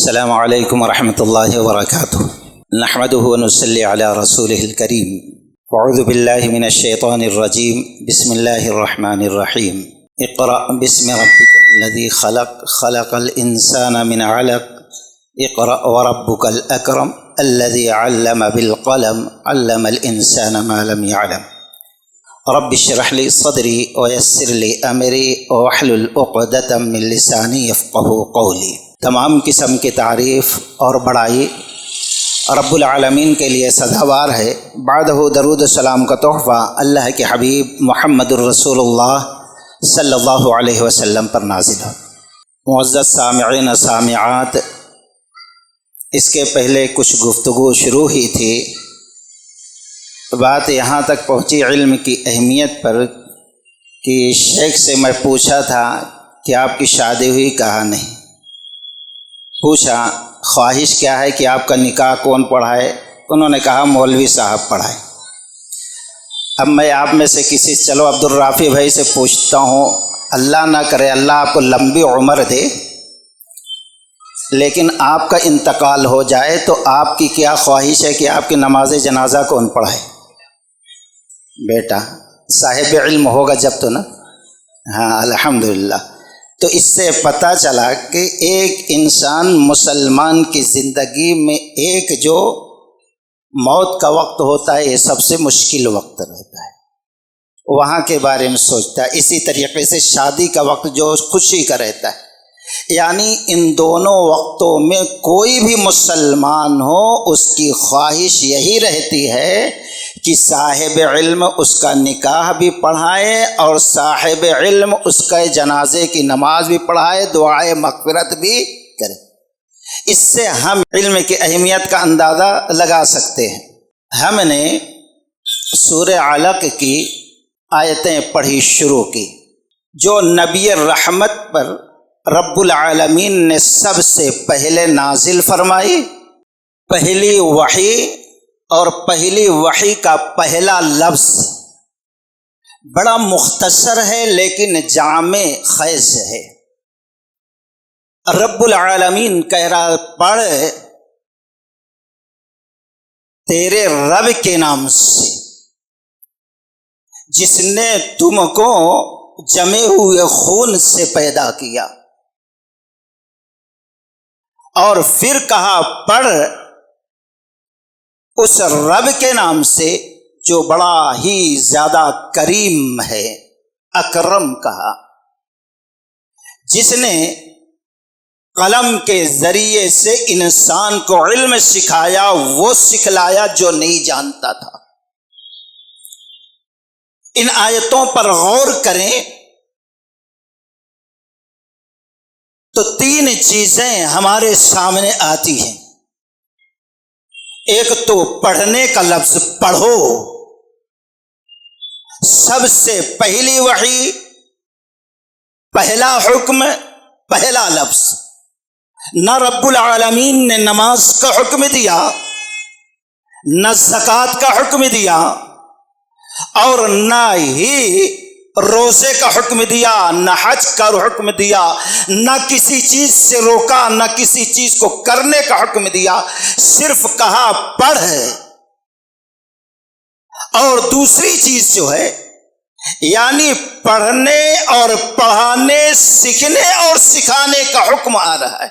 السلام علیکم ورحمۃ اللہ وبرکاتہ۔ نحمدہ ونصلی علی رسولہ الکریم۔ اعوذ باللہ من الشیطان الرجیم۔ بسم اللہ الرحمن الرحیم۔ اقرأ باسم ربک الذی خلق، خلق الانسان من علق، اقرأ وربک الاکرم الذی علم بالقلم، علم الانسان ما لم يعلم۔ رب اشرح لی صدری ویسر لی امری واحلل عقدۃ من لسانی یفقہوا قولی۔ تمام قسم کی تعریف اور بڑائی رب العالمین کے لیے سزاوار ہے۔ بعدہ درود و سلام کا تحفہ اللہ کے حبیب محمد الرسول اللہ صلی اللہ علیہ وسلم پر نازل ہو۔ معزز سامعین سامعات، اس کے پہلے کچھ گفتگو شروع ہی تھی، بات یہاں تک پہنچی علم کی اہمیت پر کہ شیخ سے میں پوچھا تھا کہ آپ کی شادی ہوئی؟ کہا نہیں۔ پوچھا خواہش کیا ہے کہ آپ کا نکاح کون پڑھائے؟ انہوں نے کہا مولوی صاحب پڑھائے۔ اب میں آپ میں سے کسی، چلو عبد الرافی بھائی سے پوچھتا ہوں، اللہ نہ کرے اللہ آپ کو لمبی عمر دے، لیکن آپ کا انتقال ہو جائے تو آپ کی کیا خواہش ہے کہ آپ کی نماز جنازہ کون پڑھائے؟ بیٹا صاحب علم ہوگا جب تو نا۔ ہاں الحمدللہ۔ تو اس سے پتہ چلا کہ ایک انسان مسلمان کی زندگی میں ایک جو موت کا وقت ہوتا ہے یہ سب سے مشکل وقت رہتا ہے، وہاں کے بارے میں سوچتا ہے۔ اسی طریقے سے شادی کا وقت جو خوشی کا رہتا ہے، یعنی ان دونوں وقتوں میں کوئی بھی مسلمان ہو اس کی خواہش یہی رہتی ہے کہ صاحب علم اس کا نکاح بھی پڑھائے اور صاحب علم اس کا جنازے کی نماز بھی پڑھائے، دعائے مغفرت بھی کرے۔ اس سے ہم علم کی اہمیت کا اندازہ لگا سکتے ہیں۔ ہم نے سورہ علق کی آیتیں پڑھی شروع کی، جو نبی رحمت پر رب العالمین نے سب سے پہلے نازل فرمائی، پہلی وحی، اور پہلی وحی کا پہلا لفظ بڑا مختصر ہے لیکن جامع خیز ہے۔ رب العالمین کہہ رہا پڑھ تیرے رب کے نام سے جس نے تم کو جمے ہوئے خون سے پیدا کیا، اور پھر کہا پڑھ اس رب کے نام سے جو بڑا ہی زیادہ کریم ہے، اکرم کہا، جس نے قلم کے ذریعے سے انسان کو علم سکھایا، وہ سکھلایا جو نہیں جانتا تھا۔ ان آیتوں پر غور کریں تو تین چیزیں ہمارے سامنے آتی ہیں۔ ایک تو پڑھنے کا لفظ، پڑھو، سب سے پہلی وحی، پہلا حکم، پہلا لفظ۔ نہ رب العالمین نے نماز کا حکم دیا، نہ زکوٰۃ کا حکم دیا، اور نہ ہی روزے کا حکم دیا، نہ حج کا حکم دیا، نہ کسی چیز سے روکا، نہ کسی چیز کو کرنے کا حکم دیا، صرف کہا پڑھ۔ اور دوسری چیز جو ہے، یعنی پڑھنے اور پڑھانے، سیکھنے اور سکھانے کا حکم آ رہا ہے۔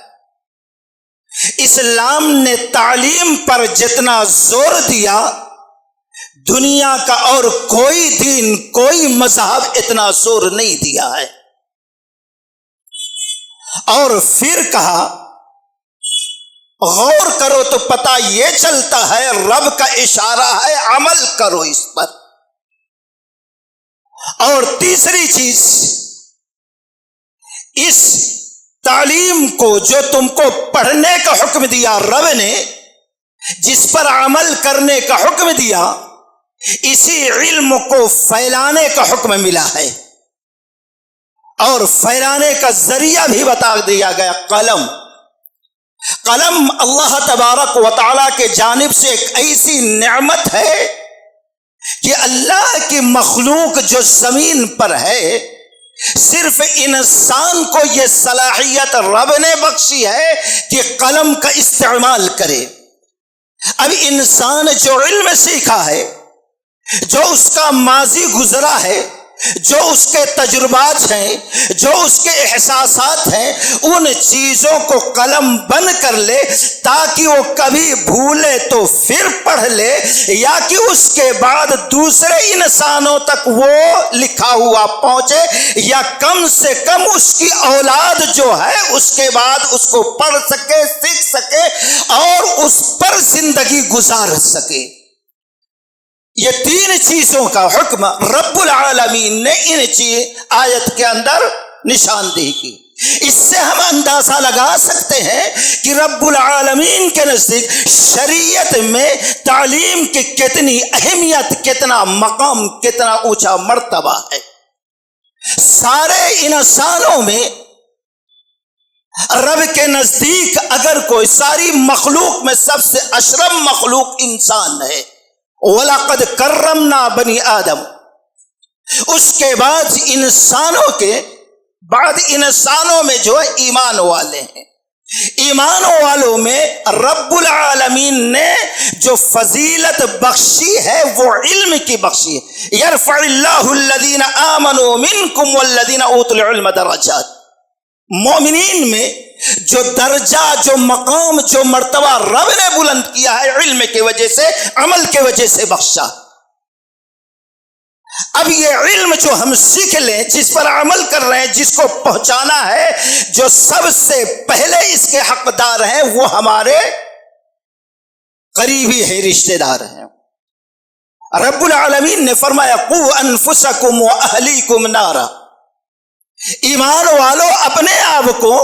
اسلام نے تعلیم پر جتنا زور دیا، دنیا کا اور کوئی دین، کوئی مذہب اتنا زور نہیں دیا ہے۔ اور پھر کہا غور کرو تو پتہ یہ چلتا ہے رب کا اشارہ ہے، عمل کرو اس پر۔ اور تیسری چیز، اس تعلیم کو جو تم کو پڑھنے کا حکم دیا رب نے، جس پر عمل کرنے کا حکم دیا، اسی علم کو پھیلانے کا حکم ملا ہے، اور پھیلانے کا ذریعہ بھی بتا دیا گیا، قلم۔ قلم اللہ تبارک و تعالیٰ کے جانب سے ایک ایسی نعمت ہے کہ اللہ کی مخلوق جو زمین پر ہے صرف انسان کو یہ صلاحیت رب نے بخشی ہے کہ قلم کا استعمال کرے۔ اب انسان جو علم سیکھا ہے، جو اس کا ماضی گزرا ہے، جو اس کے تجربات ہیں، جو اس کے احساسات ہیں، ان چیزوں کو قلم بند کر لے تاکہ وہ کبھی بھولے تو پھر پڑھ لے، یا کہ اس کے بعد دوسرے انسانوں تک وہ لکھا ہوا پہنچے، یا کم سے کم اس کی اولاد جو ہے اس کے بعد اس کو پڑھ سکے، سیکھ سکے اور اس پر زندگی گزار سکے۔ یہ تین چیزوں کا حکم رب العالمین نے ان آیت کے اندر نشاندہی کی۔ اس سے ہم اندازہ لگا سکتے ہیں کہ رب العالمین کے نزدیک شریعت میں تعلیم کی کتنی اہمیت، کتنا مقام، کتنا اونچا مرتبہ ہے۔ سارے انسانوں میں رب کے نزدیک اگر کوئی، ساری مخلوق میں سب سے اشرف مخلوق انسان ہے۔ وَلَقَدْ كَرَّمْنَا بَنِي آدم، اس کے بعد انسانوں کے بعد انسانوں میں جو ہے ایمان والے ہیں۔ ایمان والوں میں رب العالمین نے جو فضیلت بخشی ہے وہ علم کی بخشی ہے۔ يَرْفَعِ اللَّهُ الَّذِينَ آمَنُوا مِنْكُمْ وَالَّذِينَ أُوتُوا الْعِلْمَ دَرَجَاتٍ، مومنین میں جو درجہ، جو مقام، جو مرتبہ رب نے بلند کیا ہے، علم کی وجہ سے، عمل کی وجہ سے بخشا۔ اب یہ علم جو ہم سیکھ لیں، جس پر عمل کر رہے ہیں، جس کو پہنچانا ہے، جو سب سے پہلے اس کے حقدار ہیں وہ ہمارے قریبی ہیں، رشتہ دار ہیں۔ رب العالمین نے فرمایا قُوا أَنفُسَكُمْ وَأَهْلِيكُمْ نَارًا، ایمان والوں اپنے آپ کو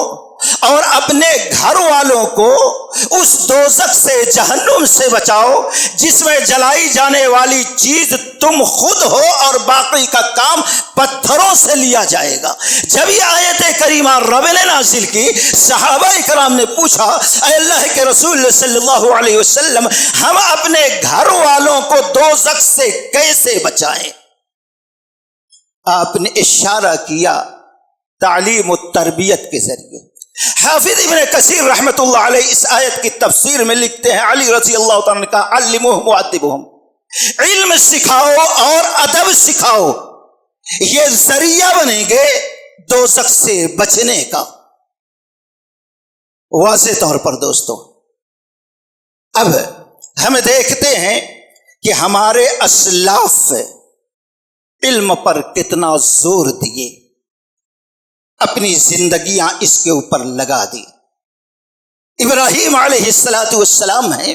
اور اپنے گھر والوں کو اس دوزخ سے، جہنم سے بچاؤ جس میں جلائی جانے والی چیز تم خود ہو اور باقی کا کام پتھروں سے لیا جائے گا۔ جب یہ آیت کریمہ رب نے نازل کی، صحابہ کرام نے پوچھا اے اللہ کے رسول صلی اللہ علیہ وسلم، ہم اپنے گھر والوں کو دوزخ سے کیسے بچائیں؟ آپ نے اشارہ کیا تعلیم و تربیت کے ذریعے۔ حافظ ابن کثیر رحمۃ اللہ علیہ اس آیت کی تفسیر میں لکھتے ہیں، علی رضی اللہ تعالیٰ نے کہا علموہم وادبوہم، علم سکھاؤ اور ادب سکھاؤ، یہ ذریعہ بنیں گے دوزخ سے بچنے کا۔ واضح طور پر دوستو، اب ہم دیکھتے ہیں کہ ہمارے اسلاف علم پر کتنا زور دیے، اپنی زندگیاں اس کے اوپر لگا دی۔ ابراہیم علیہ السلام ہیں،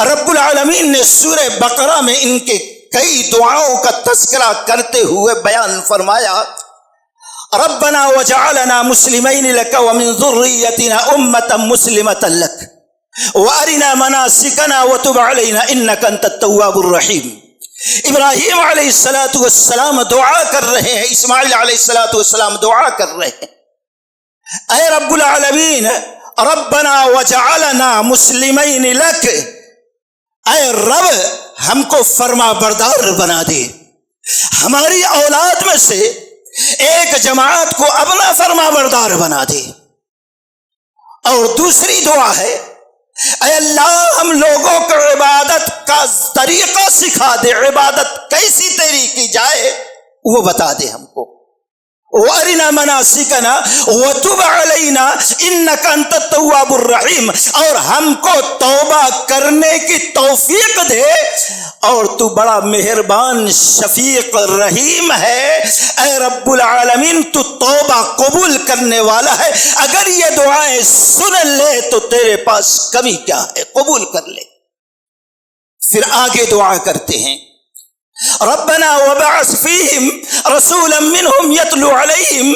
رب العالمین نے سورہ بقرہ میں ان کے کئی دعاؤں کا تذکرہ کرتے ہوئے بیان فرمایا، ربنا وجعلنا مسلمین لک ومن ذریتنا امة مسلمة لک وارنا مناسکنا وتب علینا انک انت التواب الرحیم۔ ابراہیم علیہ السلام دعا کر رہے ہیں، اسماعیل علیہ السلام دعا کر رہے ہیں، اے رب العالمین ربنا وجعلنا مسلمین لک، اے رب ہم کو فرما بردار بنا دے، ہماری اولاد میں سے ایک جماعت کو اپنا فرما بردار بنا دے۔ اور دوسری دعا ہے، اے اللہ ہم لوگوں کو عبادت کا طریقہ سکھا دے، عبادت کیسی تیری کی جائے وہ بتا دے ہم کو۔ وَأَرِنَا مَنَاسِكَنَا وَتُبْ عَلَيْنَا إِنَّكَ أَنْتَ التَّوَّابُ الرَّحِيمُ، اور ہم کو توبہ کرنے کی توفیق دے، اور تو بڑا مہربان شفیق رحیم ہے۔ اے رب العالمین تو توبہ قبول کرنے والا ہے، اگر یہ دعائیں سن لے تو تیرے پاس کمی کیا ہے، قبول کر لے۔ پھر آگے دعا کرتے ہیں، ربنا وبعث فیہم رسولا منہم یتلو علیہم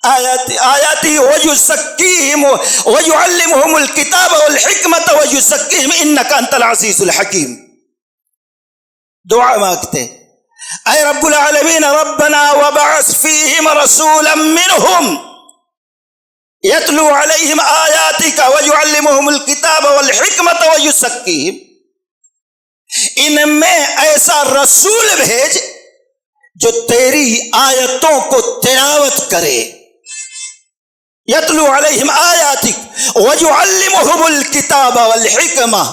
آیاتی ویزکیہم ویعلمہم الکتاب والحکمت ویزکیہم انک انت العزیز الحکیم۔ دعا مانگتے، اے رب العالمین ربنا وبعث فیہم رسولا منہم یتلو علیہم آیاتک ویعلمہم الکتاب والحکمت ویزکیہم، ان میں ایسا رسول بھیج جو تیری آیتوں کو تلاوت کرے، یتلو علیہم آیاتک ویعلمہم الکتاب والحکمہ،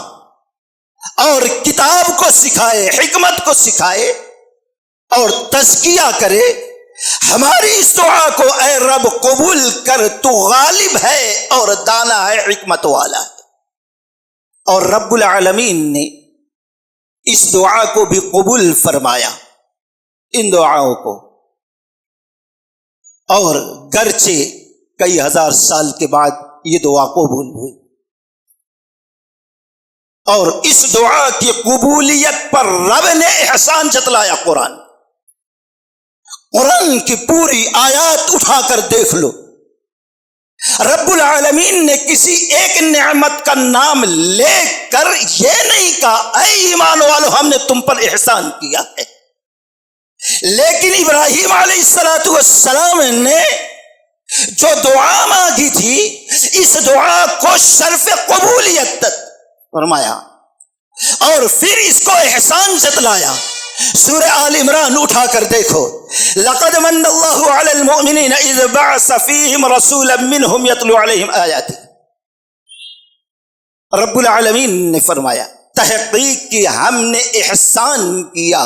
اور کتاب کو سکھائے، حکمت کو سکھائے اور تزکیہ کرے، ہماری اس دعا کو اے رب قبول کر، تو غالب ہے اور دانا ہے، حکمت والا ہے۔ اور رب العالمین نے اس دعا کو بھی قبول فرمایا، ان دعاؤں کو، اور گرچہ کئی ہزار سال کے بعد یہ دعا قبول ہوئی، اور اس دعا کی قبولیت پر رب نے احسان جتلایا۔ قرآن کی پوری آیات اٹھا کر دیکھ لو، رب العالمین نے کسی ایک نعمت کا نام لے کر یہ نہیں کہا اے ایمان والو ہم نے تم پر احسان کیا ہے، لیکن ابراہیم علیہ السلام نے جو دعا مانگی تھی، اس دعا کو شرف قبولیت فرمایا اور پھر اس کو احسان جتلایا۔ سورہ آل عمران اٹھا کر دیکھو، لقد من اللہ علی المؤمنین اذ بعث فیہم رسولا منہم یتلو علیہم آیاتہ۔ رب العالمین نے فرمایا تحقیق کی ہم نے احسان کیا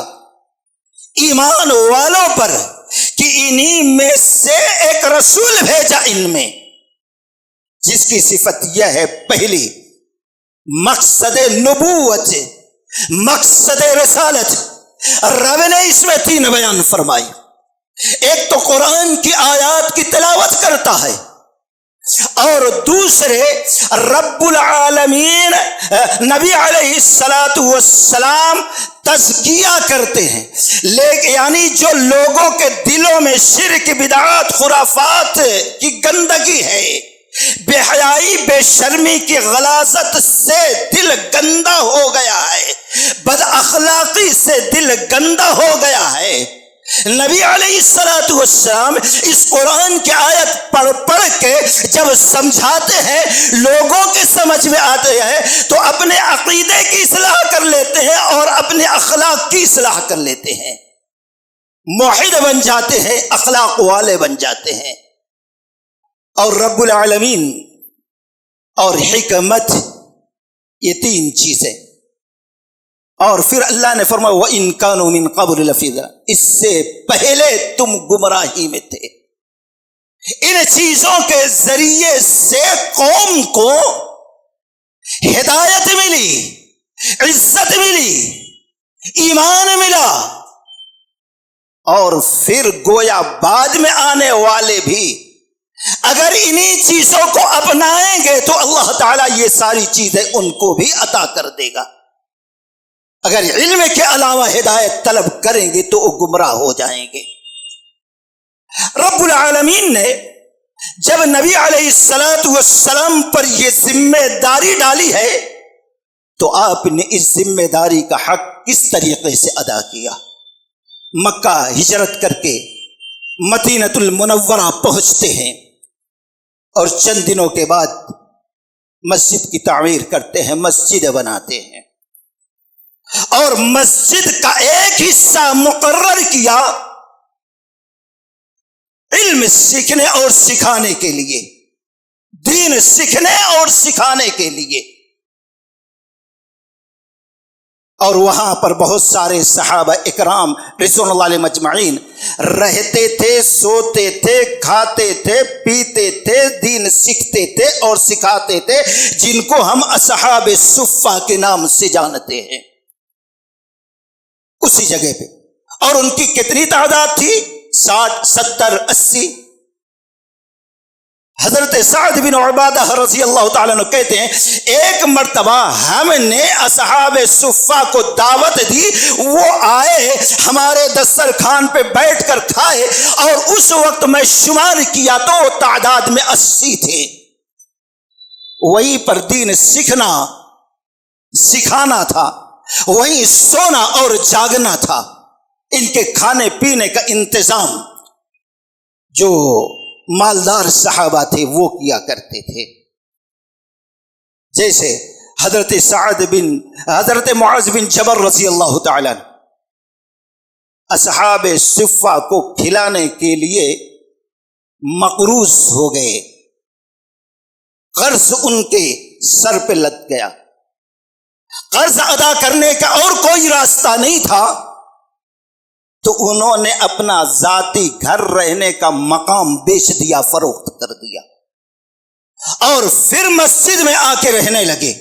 ایمان والوں پر کہ انہی میں سے ایک رسول بھیجا ان میں، جس کی صفت یہ ہے، پہلی مقصد نبوت، مقصد رسالت۔ رب نے اس میں 3 بیان فرمائی، ایک تو قرآن کی آیات کی تلاوت کرتا ہے، اور دوسرے رب العالمین نبی علیہ السلام تزکیہ کرتے ہیں، یعنی جو لوگوں کے دلوں میں شرک، بدعات، خرافات کی گندگی ہے، بے حیائی، بے شرمی کی غلاظت سے دل گندا ہو گیا ہے، بد اخلاقی سے دل گندا ہو گیا ہے، نبی علیہ السلام اس قرآن کی آیت پڑھ کے جب سمجھاتے ہیں، لوگوں کے سمجھ میں آتے ہیں، تو اپنے عقیدے کی اصلاح کر لیتے ہیں اور اپنے اخلاق کی اصلاح کر لیتے ہیں، موحد بن جاتے ہیں، اخلاق والے بن جاتے ہیں۔ اور رب العالمین اور حکمت، یہ 3 چیزیں، اور پھر اللہ نے فرمایا وَإِن كَانُوا مِن قَبْلُ لَفِي ضَلَالٍ، اس سے پہلے تم گمراہی میں تھے۔ ان چیزوں کے ذریعے سے قوم کو ہدایت ملی، عزت ملی، ایمان ملا، اور پھر گویا بعد میں آنے والے بھی اگر انہی چیزوں کو اپنائیں گے تو اللہ تعالیٰ یہ ساری چیزیں ان کو بھی عطا کر دے گا۔ اگر علم کے علاوہ ہدایت طلب کریں گے تو وہ گمراہ ہو جائیں گے۔ رب العالمین نے جب نبی علیہ السلام پر یہ ذمہ داری ڈالی ہے تو آپ نے اس ذمہ داری کا حق کس طریقے سے ادا کیا؟ مکہ ہجرت کر کے مدینۃ المنورہ پہنچتے ہیں، اور چند دنوں کے بعد مسجد کی تعمیر کرتے ہیں، مسجد بناتے ہیں، اور مسجد کا ایک حصہ مقرر کیا علم سیکھنے اور سکھانے کے لیے، دین سیکھنے اور سکھانے کے لیے، اور وہاں پر بہت سارے صحابہ اکرام رضوان اللہ علیہ مجمعین رہتے تھے، سوتے تھے، کھاتے تھے، پیتے تھے، دین سیکھتے تھے اور سکھاتے تھے، جن کو ہم اصحاب صفہ کے نام سے جانتے ہیں، اسی جگہ پہ۔ اور ان کی کتنی تعداد تھی؟ 60، 70، 80۔ حضرت سعد بن عبادہ رضی اللہ تعالیٰ عنہ کہتے ہیں ایک مرتبہ ہم نے اصحاب صفہ کو دعوت دی، وہ آئے، ہمارے دسترخوان پہ بیٹھ کر کھائے، اور اس وقت میں شمار کیا تو وہ تعداد میں 80 تھے۔ وہیں پر دین سیکھنا، سکھانا تھا، وہیں سونا اور جاگنا تھا۔ ان کے کھانے پینے کا انتظام جو مالدار صحابہ تھے وہ کیا کرتے تھے، جیسے حضرت معاذ بن جبل رضی اللہ تعالیٰ عنہ اصحاب صفہ کو کھلانے کے لیے مقروض ہو گئے، قرض ان کے سر پہ لگ گیا، قرض ادا کرنے کا اور کوئی راستہ نہیں تھا، تو انہوں نے اپنا ذاتی گھر رہنے کا مقام بیچ دیا، فروخت کر دیا، اور پھر مسجد میں آ کے رہنے لگے،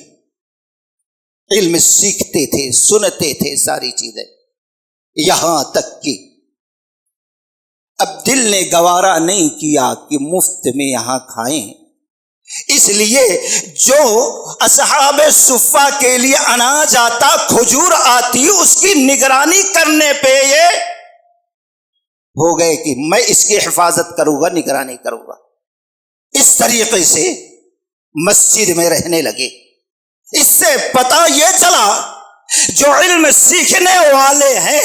علم سیکھتے تھے، سنتے تھے ساری چیزیں، یہاں تک کہ اب دل نے گوارا نہیں کیا کہ مفت میں یہاں کھائیں، اس لیے جو اصحاب صفہ کے لیے اناج آتا، کھجور آتی، اس کی نگرانی کرنے پہ یہ ہو گئے کہ میں اس کی حفاظت کروں گا، نگرانی کروں گا، اس طریقے سے مسجد میں رہنے لگے۔ اس سے پتہ یہ چلا جو علم سیکھنے والے ہیں،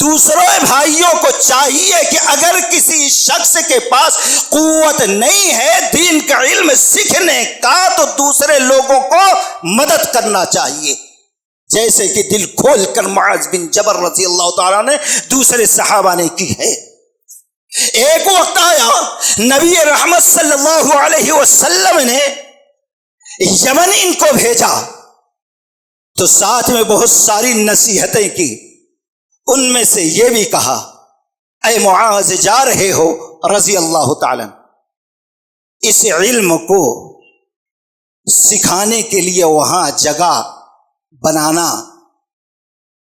دوسرے بھائیوں کو چاہیے کہ اگر کسی شخص کے پاس قوت نہیں ہے دین کا علم سیکھنے کا، تو دوسرے لوگوں کو مدد کرنا چاہیے، جیسے کہ دل کھول کر معاذ بن جبل رضی اللہ تعالیٰ نے دوسرے صحابہ نے کی ہے۔ ایک وقت آیا نبی رحمت صلی اللہ علیہ وسلم نے یمن ان کو بھیجا، تو ساتھ میں بہت ساری نصیحتیں کی، ان میں سے یہ بھی کہا، اے معاذ جا رہے ہو رضی اللہ تعالیٰ، اس علم کو سکھانے کے لیے وہاں جگہ بنانا،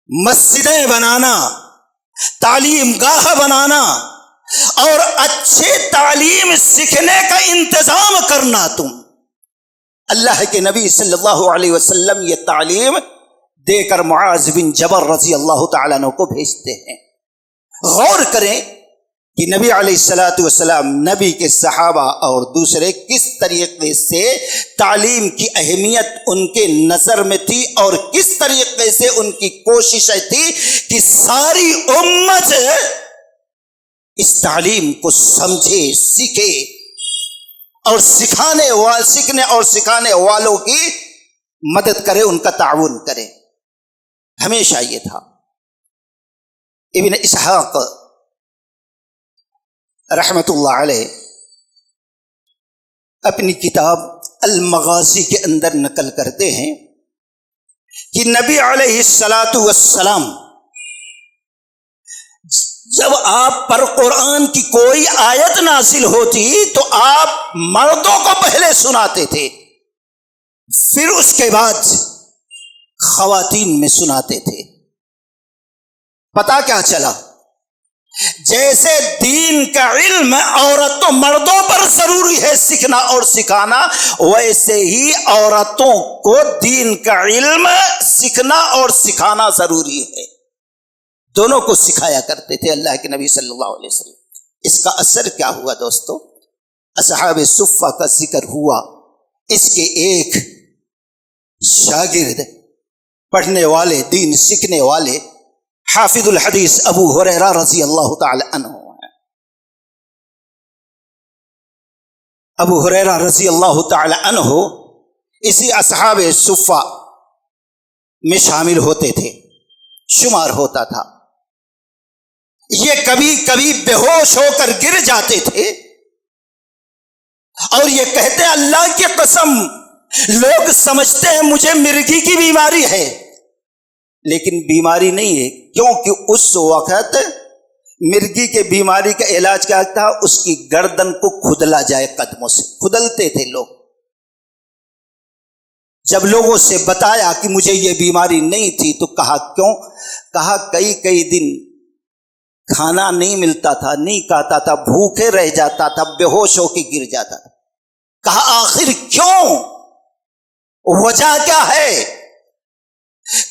مسجدیں بنانا، تعلیم گاہ بنانا، اور اچھے تعلیم سیکھنے کا انتظام کرنا۔ تم اللہ کے نبی صلی اللہ علیہ وسلم یہ تعلیم دے کر معاذ بن جبل رضی اللہ تعالیٰ عنہ کو بھیجتے ہیں۔ غور کریں کہ نبی علیہ الصلوۃ والسلام، نبی کے صحابہ اور دوسرے کس طریقے سے تعلیم کی اہمیت ان کے نظر میں تھی، اور کس طریقے سے ان کی کوششیں تھی کہ ساری امت اس تعلیم کو سمجھے، سیکھے، اور سیکھنے اور سکھانے والوں کی مدد کرے، ان کا تعاون کرے۔ ہمیشہ یہ تھا۔ ابن اسحاق رحمت اللہ علیہ اپنی کتاب المغازی کے اندر نقل کرتے ہیں کہ نبی علیہ الصلاۃ والسلام جب آپ پر قرآن کی کوئی آیت نازل ہوتی تو آپ مردوں کو پہلے سناتے تھے، پھر اس کے بعد خواتین میں سناتے تھے۔ پتہ کیا چلا؟ جیسے دین کا علم عورتوں مردوں پر ضروری ہے سیکھنا اور سکھانا، ویسے ہی عورتوں کو دین کا علم سیکھنا اور سکھانا ضروری ہے۔ دونوں کو سکھایا کرتے تھے اللہ کے نبی صلی اللہ علیہ وسلم۔ اس کا اثر کیا ہوا دوستو؟ اصحاب صفہ کا ذکر ہوا، اس کے ایک شاگرد، پڑھنے والے، دین سیکھنے والے، حافظ الحدیث ابو ہریرہ رضی اللہ تعالی عنہ ہیں۔ ابو ہریرہ رضی اللہ تعالی عنہ اسی اصحاب صفہ میں شامل ہوتے تھے، شمار ہوتا تھا۔ یہ کبھی کبھی بے ہوش ہو کر گر جاتے تھے اور یہ کہتے ہیں اللہ کی قسم لوگ سمجھتے ہیں مجھے مرگی کی بیماری ہے، لیکن بیماری نہیں ہے، کیونکہ اس وقت مرگی کے بیماری کا علاج کیا تھا؟ اس کی گردن کو کھدلا جائے، قدموں سے کھدلتے تھے لوگ۔ جب لوگوں سے بتایا کہ مجھے یہ بیماری نہیں تھی تو کہا کیوں؟ کہا کئی دن کھانا نہیں ملتا تھا، نہیں کھاتا تھا، بھوکے رہ جاتا تھا، بے ہوش ہو کے گر جاتا تھا۔ کہا آخر کیوں؟ وجہ کیا ہے؟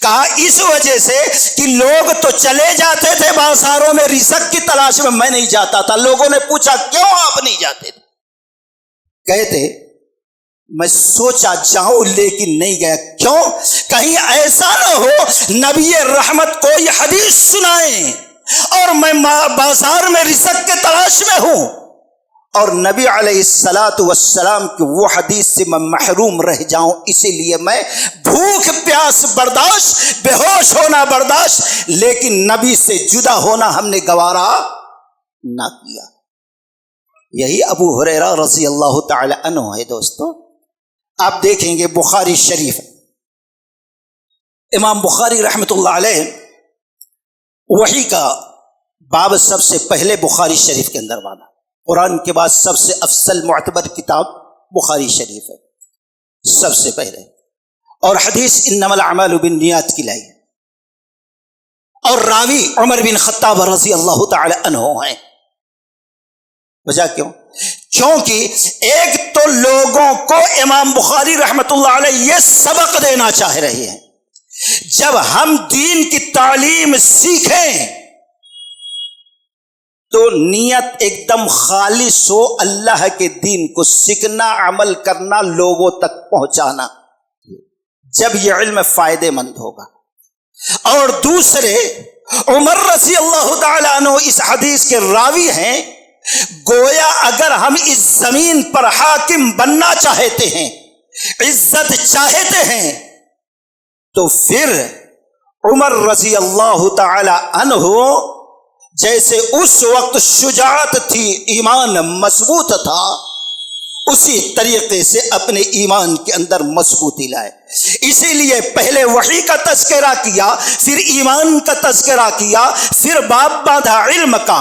کہا اس وجہ سے کہ لوگ تو چلے جاتے تھے بازاروں میں رزق کی تلاش میں نہیں جاتا تھا۔ لوگوں نے پوچھا کیوں آپ نہیں جاتے تھے؟ کہتے میں سوچا جاؤں لیکن نہیں گیا۔ کیوں؟ کہیں ایسا نہ ہو نبی رحمت کو یہ حدیث سنائیں اور میں بازار میں رزق کے تلاش میں ہوں اور نبی علیہ الصلاۃ والسلام کی وہ حدیث سے میں محروم رہ جاؤں، اسی لیے میں بھوک پیاس برداشت، بے ہوش ہونا برداشت، لیکن نبی سے جدا ہونا ہم نے گوارا نہ کیا۔ یہی ابو ہریرہ رضی اللہ تعالی عنہ ہے۔ دوستو آپ دیکھیں گے بخاری شریف، امام بخاری رحمۃ اللہ علیہ وحی کا باب سب سے پہلے بخاری شریف کے اندر والا، قرآن کے بعد سب سے افضل معتبر کتاب بخاری شریف ہے سب سے پہلے، اور حدیث انما الاعمال بالنیات کی لائی، اور راوی عمر بن خطاب رضی اللہ تعالی عنہ ہیں۔ وجہ کیوں؟ کیونکہ ایک تو لوگوں کو امام بخاری رحمۃ اللہ علیہ یہ سبق دینا چاہ رہے ہیں، جب ہم دین کی تعلیم سیکھیں تو نیت ایک دم خالص ہو، اللہ کے دین کو سیکھنا، عمل کرنا، لوگوں تک پہنچانا، جب یہ علم فائدے مند ہوگا۔ اور دوسرے عمر رضی اللہ تعالیٰ عنہ اس حدیث کے راوی ہیں، گویا اگر ہم اس زمین پر حاکم بننا چاہتے ہیں، عزت چاہتے ہیں، تو پھر عمر رضی اللہ تعالی عنہ جیسے اس وقت شجاعت تھی، ایمان مضبوط تھا، اسی طریقے سے اپنے ایمان کے اندر مضبوطی لائے۔ اسی لیے پہلے وحی کا تذکرہ کیا، پھر ایمان کا تذکرہ کیا، پھر باب باندھا علم کا۔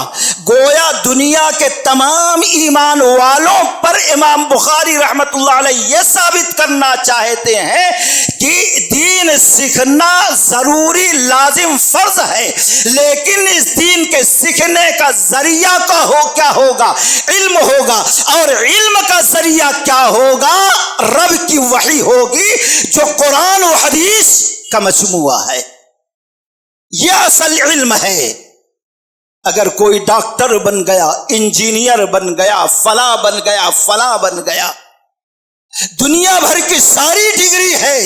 گویا دنیا کے تمام ایمان والوں پر امام بخاری رحمت اللہ علیہ یہ ثابت کرنا چاہتے ہیں کہ دین سیکھنا ضروری لازم فرض ہے، لیکن اس دین کے سیکھنے کا ذریعہ کیا ہوگا؟ علم ہوگا، اور علم کا ذریعہ کیا ہوگا؟ رب کی وحی ہوگی جو قرآن و حدیث کا مجموعہ ہے۔ یہ اصل علم ہے۔ اگر کوئی ڈاکٹر بن گیا، انجینئر بن گیا، فلاں بن گیا، فلاں بن گیا، دنیا بھر کی ساری ڈگری ہے،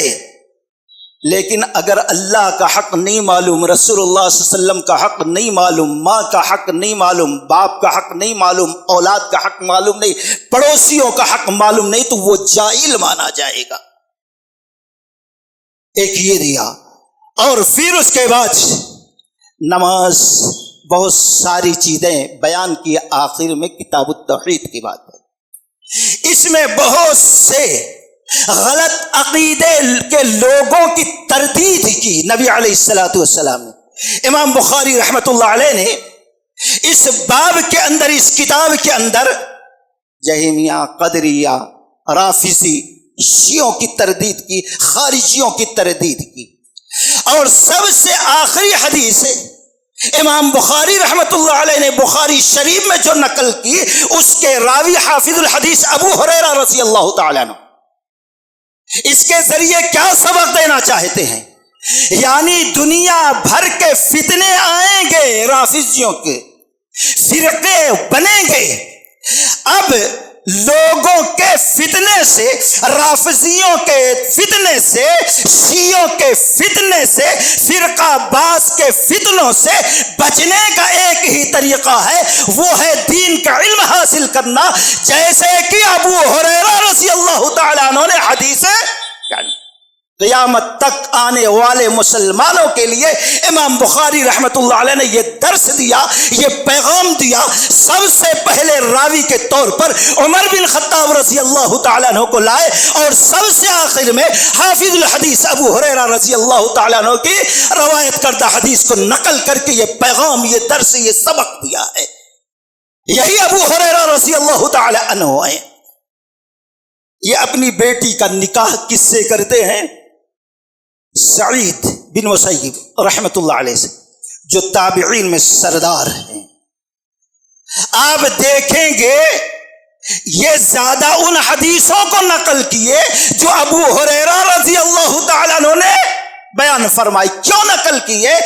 لیکن اگر اللہ کا حق نہیں معلوم، رسول اللہ صلی اللہ علیہ وسلم کا حق نہیں معلوم، ماں کا حق نہیں معلوم، باپ کا حق نہیں معلوم، اولاد کا حق معلوم نہیں، پڑوسیوں کا حق معلوم نہیں، تو وہ جاہل مانا جائے گا۔ ایک یہ دیا، اور پھر اس کے بعد نماز، بہت ساری چیزیں بیان کی، آخر میں کتاب التوحید کی بات ہے۔ اس میں بہت سے غلط عقیدے کے لوگوں کی تردید کی نبی علیہ الصلوۃ والسلام نے۔ امام بخاری رحمت اللہ علیہ نے اس باب کے اندر، اس کتاب کے اندر جہمیہ، قدریہ، رافضی، شیعوں کی تردید کی، خارجیوں کی تردید کی، اور سب سے آخری حدیث امام بخاری رحمت اللہ علیہ نے بخاری شریف میں جو نقل کی، اس کے راوی حافظ الحدیث ابو ہریرہ رضی اللہ تعالیٰ عنہ، اس کے ذریعے کیا سبق دینا چاہتے ہیں؟ یعنی دنیا بھر کے فتنے آئیں گے، رافضیوں کے فرقے بنیں گے، اب لوگوں کے فتنے سے، رافضیوں کے فتنے سے، شیعوں کے فتنے سے، فرقہ باز کے فتنوں سے بچنے کا ایک ہی طریقہ ہے، وہ ہے دین کا علم حاصل کرنا، جیسے کہ ابو ہریرہ رضی اللہ تعالیٰ عنہ نے حدیث قیامت تک آنے والے مسلمانوں کے لیے امام بخاری رحمت اللہ علیہ نے یہ درس دیا، یہ پیغام دیا۔ سب سے پہلے راوی کے طور پر عمر بن خطاب رضی اللہ تعالیٰ عنہ کو لائے، اور سب سے آخر میں حافظ الحدیث ابو ہریرہ رضی اللہ تعالیٰ عنہ کی روایت کردہ حدیث کو نقل کر کے یہ پیغام، یہ درس، یہ سبق دیا ہے۔ یہی ابو ہریرہ رضی اللہ تعالیٰ عنہ ہیں۔ یہ اپنی بیٹی کا نکاح کس سے کرتے ہیں؟ سعید بن مسیب رحمت اللہ علیہ سے، جو تابعین میں سردار ہیں۔ آپ دیکھیں گے یہ زیادہ ان حدیثوں کو نقل کیے جو ابو ہریرہ رضی اللہ تعالیٰ عنہ نے بیان فرمائی. کیوں نقل کی ہے؟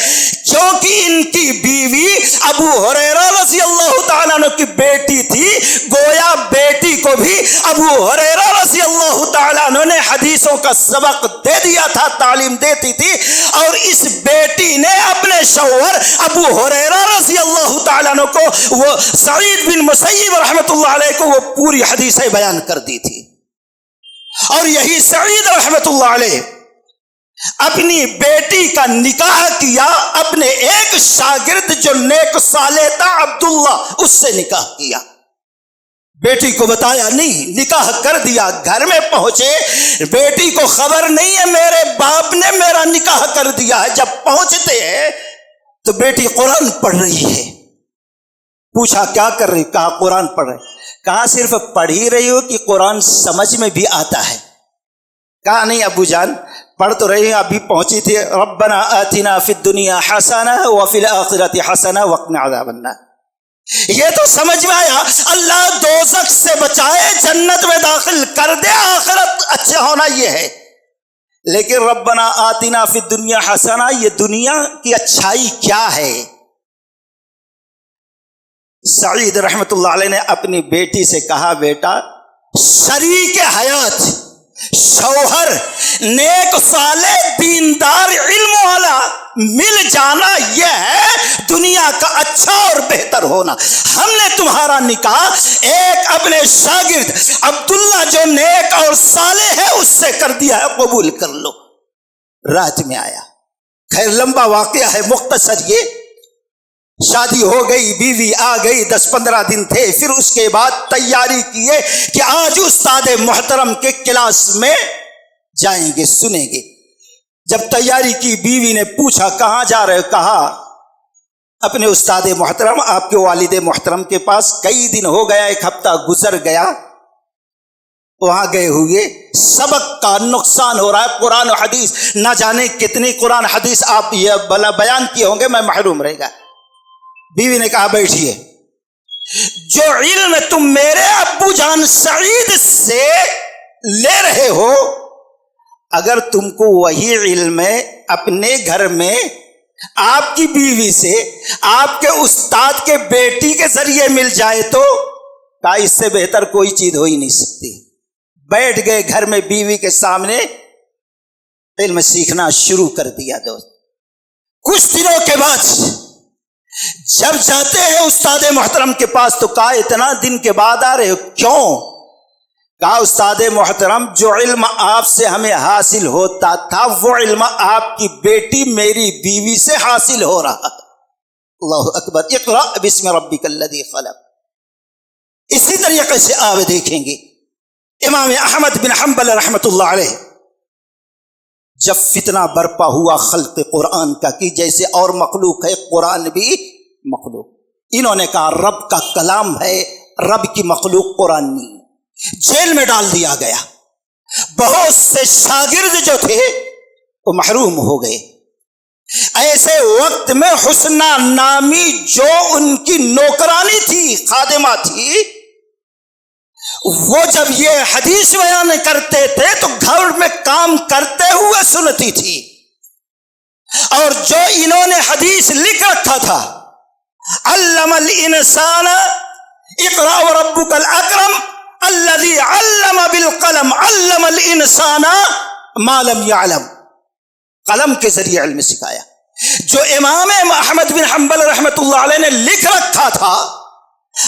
کیونکہ ان کی بیوی ابو ہریرہ رضی اللہ تعالیٰ عنہ کی بیٹی تھی. گویا بیٹی کو بھی ابو ہریرہ رضی اللہ تعالیٰ عنہ نے حدیثوں کا سبق دے دیا تھا، تعلیم دیتی تھی. اور اس بیٹی نے اپنے شوہر ابو ہریرہ رضی اللہ تعالیٰ عنہ کو، وہ سعید بن مسیب رحمۃ اللہ علیہ کو، وہ پوری حدیثیں بیان کر دی تھی. اور یہی سعید رحمۃ اللہ علیہ اپنی بیٹی کا نکاح کیا اپنے ایک شاگرد جو نیک صالح تھا عبداللہ، اس سے نکاح کیا. بیٹی کو بتایا نہیں، نکاح کر دیا. گھر میں پہنچے، بیٹی کو خبر نہیں ہے میرے باپ نے میرا نکاح کر دیا ہے. جب پہنچتے ہیں تو بیٹی قرآن پڑھ رہی ہے. پوچھا کیا کر رہی؟ کہا قرآن پڑھ رہی. کہا صرف پڑھ ہی رہی ہو کہ قرآن سمجھ میں بھی آتا ہے؟ کہا نہیں ابو جان، پڑھ تو رہی ہیں، ابھی پہنچی تھی ربنا آتنا فی الدنیا حسنہ وفی الآخرۃ حسنہ وقنا عذاب النار. یہ تو سمجھ میں آیا، اللہ دوزخ سے بچائے، جنت میں داخل کر دے، آخرت اچھا ہونا یہ ہے. لیکن ربنا آتنا فی الدنیا حسنہ، یہ دنیا کی اچھائی کیا ہے؟ سعید رحمت اللہ علیہ نے اپنی بیٹی سے کہا بیٹا، شریک حیات، شوہر نیک صالح دیندار علم والا مل جانا یہ ہے دنیا کا اچھا اور بہتر ہونا. ہم نے تمہارا نکاح ایک اپنے شاگرد عبداللہ جو نیک اور صالح ہے اس سے کر دیا ہے، قبول کر لو. رات میں آیا. خیر لمبا واقعہ ہے، مختصر یہ. شادی ہو گئی، بیوی آ گئی، 10-15 دن تھے. پھر اس کے بعد تیاری کیے کہ آج استاد محترم کے کلاس میں جائیں گے، سنیں گے. جب تیاری کی، بیوی نے پوچھا کہاں جا رہے؟ کہا اپنے استاد محترم، آپ کے والد محترم کے پاس. کئی دن ہو گیا، 1 ہفتہ گزر گیا، وہاں گئے ہوئے. سبق کا نقصان ہو رہا ہے. قرآن و حدیث نہ جانے کتنی قرآن حدیث آپ یہ بیان کیے ہوں گے، میں محروم رہے گا. بیوی نے کہا بیٹھیے، جو علم تم میرے ابو جان سعید سے لے رہے ہو، اگر تم کو وہی علم اپنے گھر میں آپ کی بیوی سے، آپ کے استاد کے بیٹی کے ذریعے مل جائے تو کہا اس سے بہتر کوئی چیز ہو ہی نہیں سکتی. بیٹھ گئے گھر میں، بیوی کے سامنے علم سیکھنا شروع کر دیا. دوست کچھ دنوں کے بعد جب جاتے ہیں استاد محترم کے پاس تو کہا اتنا دن کے بعد آ رہے ہو، کیوں؟ کہا استاد محترم، جو علم آپ سے ہمیں حاصل ہوتا تھا وہ علم آپ کی بیٹی میری بیوی سے حاصل ہو رہا. اللہ اکبر. اقرأ بسم ربک الذی خلق. اسی طریقے سے آپ دیکھیں گے امام احمد بن حنبل رحمۃ اللہ علیہ جب فتنہ برپا ہوا خلق قرآن کا کہ جیسے اور مخلوق ہے قرآن بھی مخلوق، انہوں نے کہا رب کا کلام ہے، رب کی مخلوق قرآن نہیں. جیل میں ڈال دیا گیا. بہت سے شاگرد جو تھے وہ محروم ہو گئے. ایسے وقت میں حسنہ نامی جو ان کی نوکرانی تھی، خادمہ تھی، وہ جب یہ حدیث بیان کرتے تھے تو گھر میں کام کرتے ہوئے سنتی تھی. اور جو انہوں نے حدیث لکھ رکھا تھا، علم الانسان اقرأ وربک الاکرم الذی علم بالقلم علم الانسان ما لم یعلم، قلم کے ذریعے علم سکھایا. جو امام احمد بن حنبل رحمۃ اللہ علیہ نے لکھ رکھا تھا،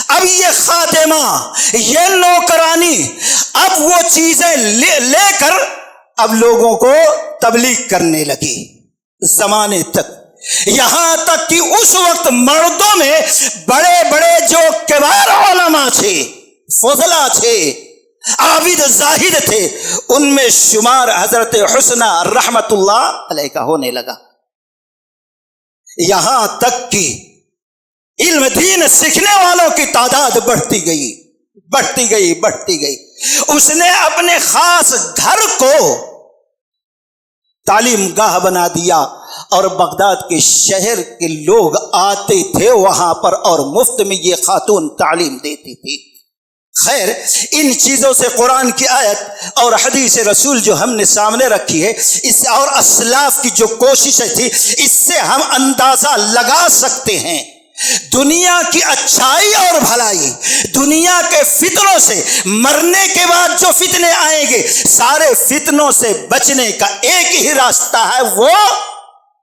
اب یہ خاتمہ، یہ نوکرانی اب وہ چیزیں لے کر اب لوگوں کو تبلیغ کرنے لگی. زمانے تک، یہاں تک کہ اس وقت مردوں میں بڑے بڑے جو کبار علماء تھے، فضلاء تھے، عابد زاہد تھے، ان میں شمار حضرت حسنہ رحمت اللہ علیہ کا ہونے لگا. یہاں تک کہ علم دین سیکھنے والوں کی تعداد بڑھتی گئی، بڑھتی گئی، بڑھتی گئی. اس نے اپنے خاص گھر کو تعلیم گاہ بنا دیا اور بغداد کے شہر کے لوگ آتے تھے وہاں پر اور مفت میں یہ خاتون تعلیم دیتی تھی. خیر، ان چیزوں سے قرآن کی آیت اور حدیث رسول جو ہم نے سامنے رکھی ہے، اس اور اسلاف کی جو کوششیں تھی، اس سے ہم اندازہ لگا سکتے ہیں دنیا کی اچھائی اور بھلائی، دنیا کے فتنوں سے، مرنے کے بعد جو فتنے آئیں گے، سارے فتنوں سے بچنے کا ایک ہی راستہ ہے، وہ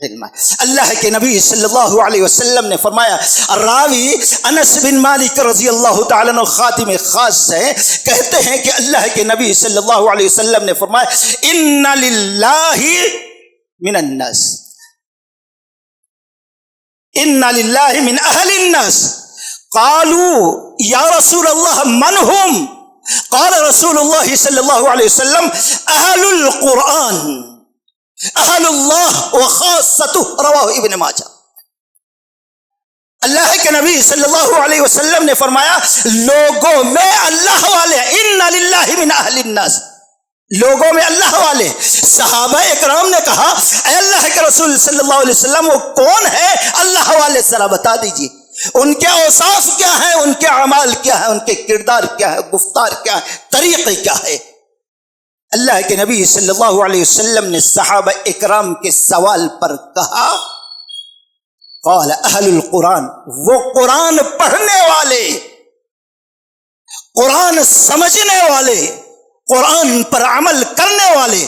علم ہے۔ اللہ کے نبی صلی اللہ علیہ وسلم نے فرمایا، راوی انس بن مالک رضی اللہ تعالیٰ عنہ خاتم خاص ہے، کہتے ہیں کہ اللہ کے نبی صلی اللہ علیہ وسلم نے فرمایا، ان للہ من الناس، ان للہ من اہل الناس، قالوا یا رسول اللہ من هم؟ قال رسول اللہ صلی اللہ علیہ وسلم، اہل القرآن، اہل اللہ وخاصتہ، رواہ ابن ماجہ۔ اللہ کے نبی صلی اللہ علیہ وسلم نے فرمایا، لوگوں میں اللہ والے، ان للہ من اہل الناس، لوگوں میں اللہ والے۔ صحابہ اکرام نے کہا، اے اللہ کے رسول صلی اللہ علیہ وسلم، وہ کون ہے اللہ والے؟ ذرا بتا دیجئے، ان کے اوصاف کیا ہیں، ان کے اعمال کیا ہیں، ان کے کردار کیا ہے، گفتار کیا ہے، طریقے کیا ہے؟ اللہ کے نبی صلی اللہ علیہ وسلم نے صحابہ اکرام کے سوال پر کہا، قال اہل القرآن، وہ قرآن پڑھنے والے، قرآن سمجھنے والے، قرآن پر عمل کرنے والے،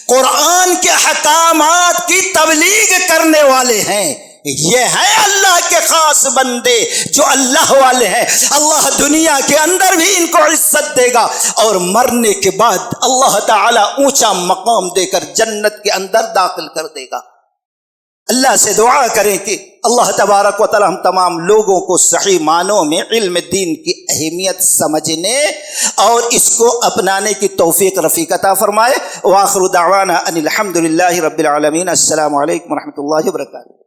قرآن کے احکامات کی تبلیغ کرنے والے ہیں، یہ ہیں اللہ کے خاص بندے جو اللہ والے ہیں۔ اللہ دنیا کے اندر بھی ان کو عزت دے گا، اور مرنے کے بعد اللہ تعالیٰ اونچا مقام دے کر جنت کے اندر داخل کر دے گا۔ اللہ سے دعا کریں کہ اللہ تبارک و تعالی ہم تمام لوگوں کو صحیح معنوں میں علم دین کی اہمیت سمجھنے اور اس کو اپنانے کی توفیق رفیق عطا فرمائے۔ وآخر دعوانا ان الحمد للہ رب العالمین۔ السلام علیکم ورحمۃ اللہ وبرکاتہ۔